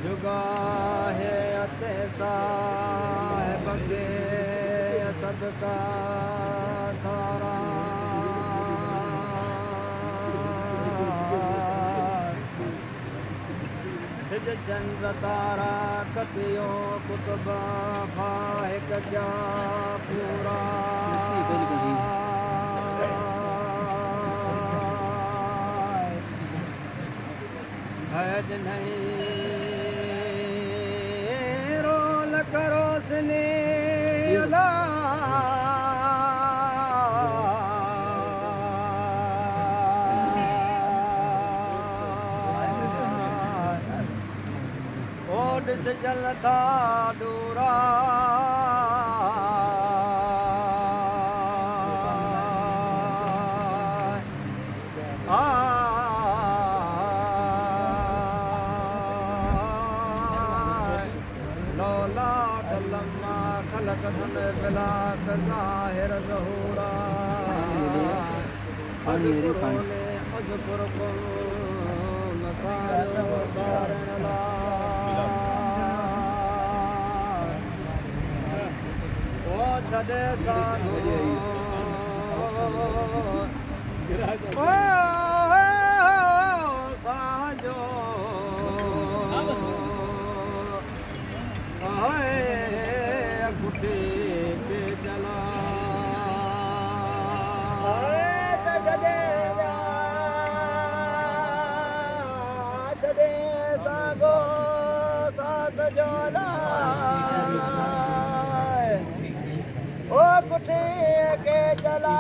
जुगा है अतेसा है बगे सदका सारा सिज चंद्र तारा कतियो कुतुब फाहिक क्या पूरा भज नहीं रोल करो सने ओड से जलता दूरा ज़ाहिर ज़हूरा ओ छॾे साधू ओ साजो गुटे के जला छॾे सागो साथ जोला ओ गुटे के जला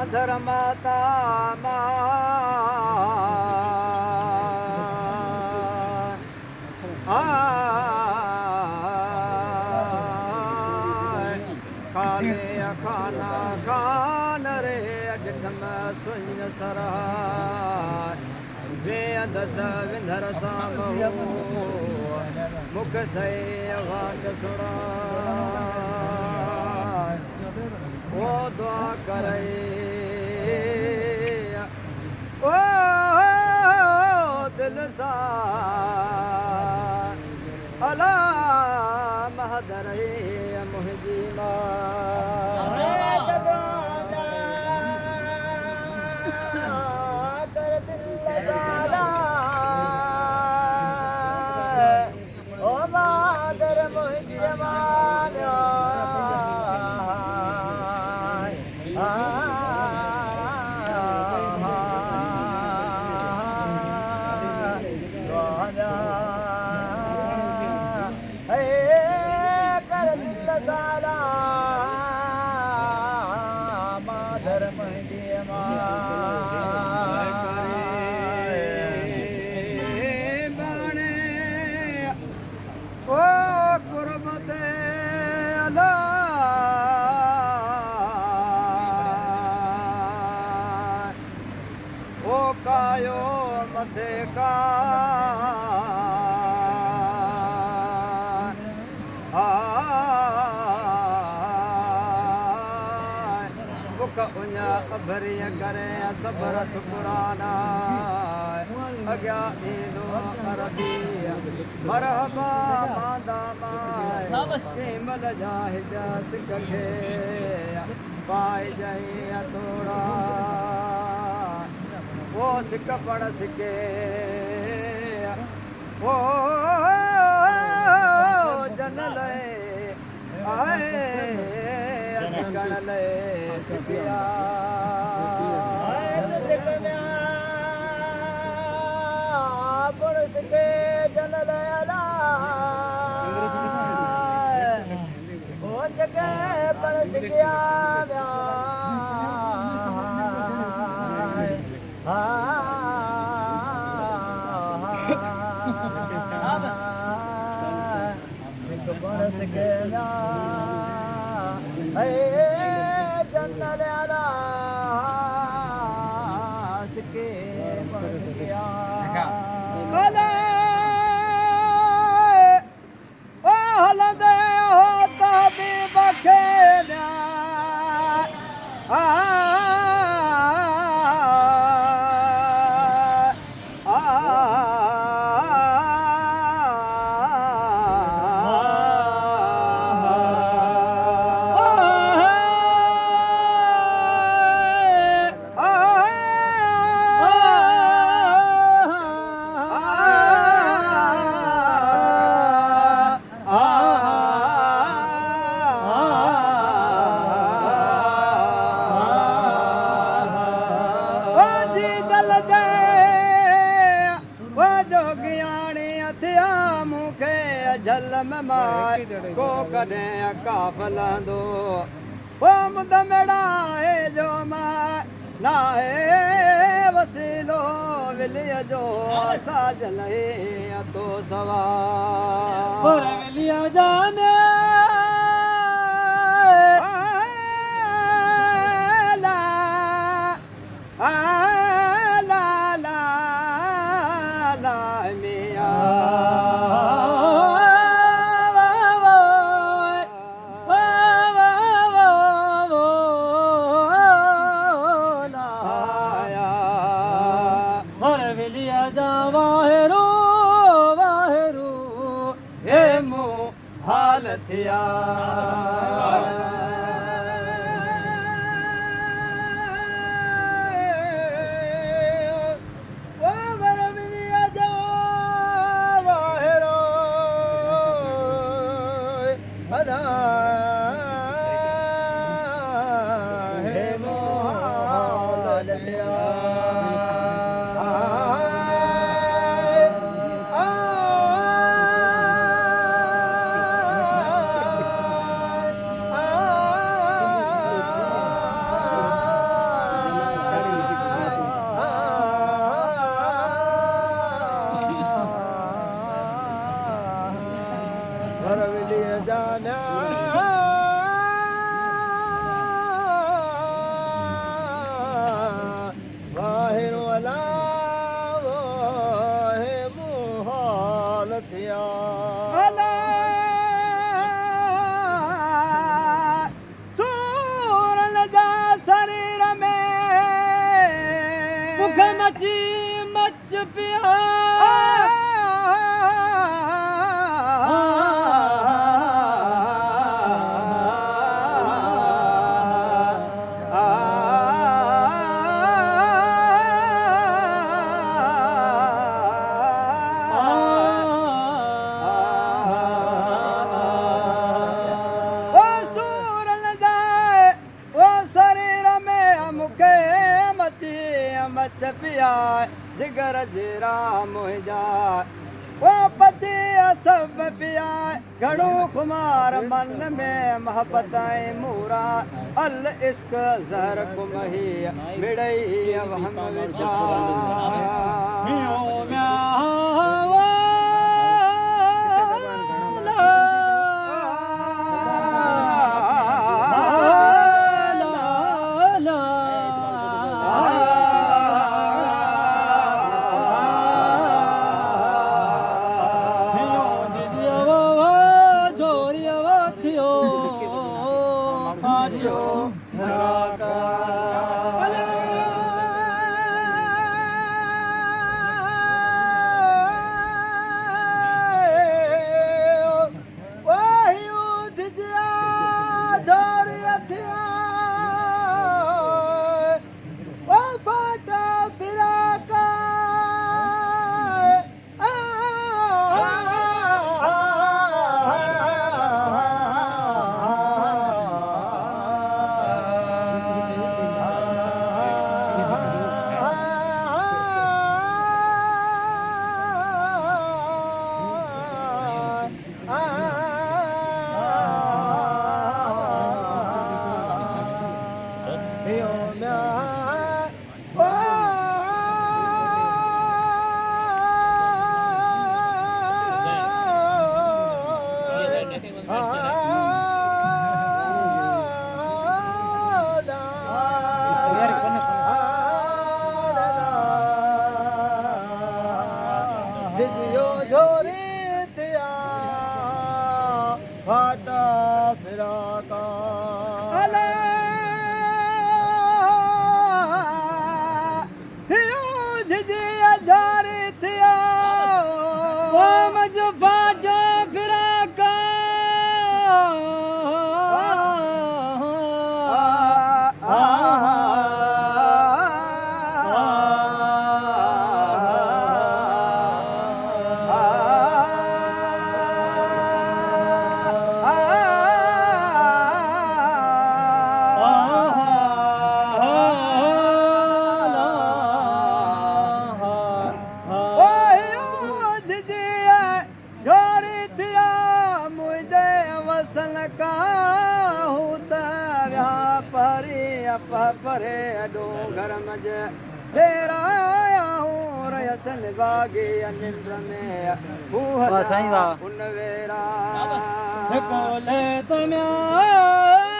अधर माता काले खाना खान रे अजम सुन सरा वे अदस विंधर सामो मुख से वाट सुरा ओ दुआ करे ओ दिल सा अला महदर मुहिजी कर दिल साला ओ महदर मुहिजी मान्या कायो मथे का बुक उञा अभरिय करे सबर शुकुराना अॻियां ईंदो अरबी मरहबा मांदा माए केमल जा हिजा सिक खे पाए जाई थोरा वो सिक पढ़ सिके वो जन आए जन ले सिकिया पुरुष के जन लयला ओ जगह पर सिकिया बरस गया जन लयला के बरस गया हलदे हो तभी बखेड़ा झलम मार को कॾहिं काफ़लंदो ओ मुद मेड़ा है जो मां नाहे वसीलो विलिय जो साजन है तो सवार और विलिय जाने हालथिया जिगर जीरा मुहिजा ओ पति सब पिया घणो खुमार मन में मोहब्बत मूरा अल इश्क जहर कुमही मिड़ई वहम विचार परी अप परे अडो घर मज तेरा आया हूँ रयसन बागे निंद्र में वाह साईं वाह। उन वेरा कोले तुम्हें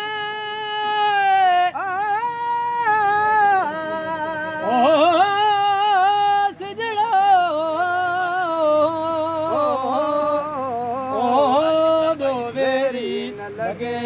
लगे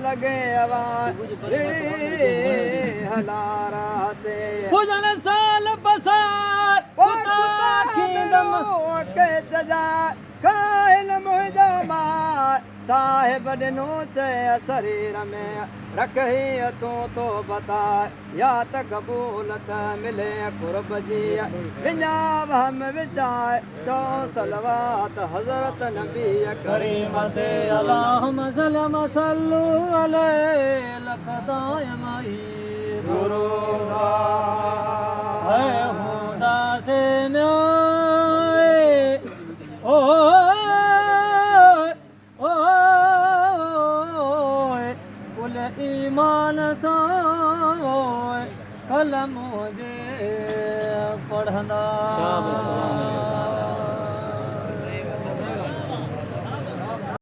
लगे हलारा से भुजन साल बसार के सजा कायल मुझो मार साहिब दिनों से शरीर में रखी तू तो बता या त कबूलत मिले कुर्ब जी विजाब हम विचार तो सलवात हजरत नबी करीम दे अल्लाहुम्मा सल्लु अलैहि लखदायमाई गुरुदा है खुदा से न्याय ओ कुल ईमान सोए कलम मुझे पढ़ना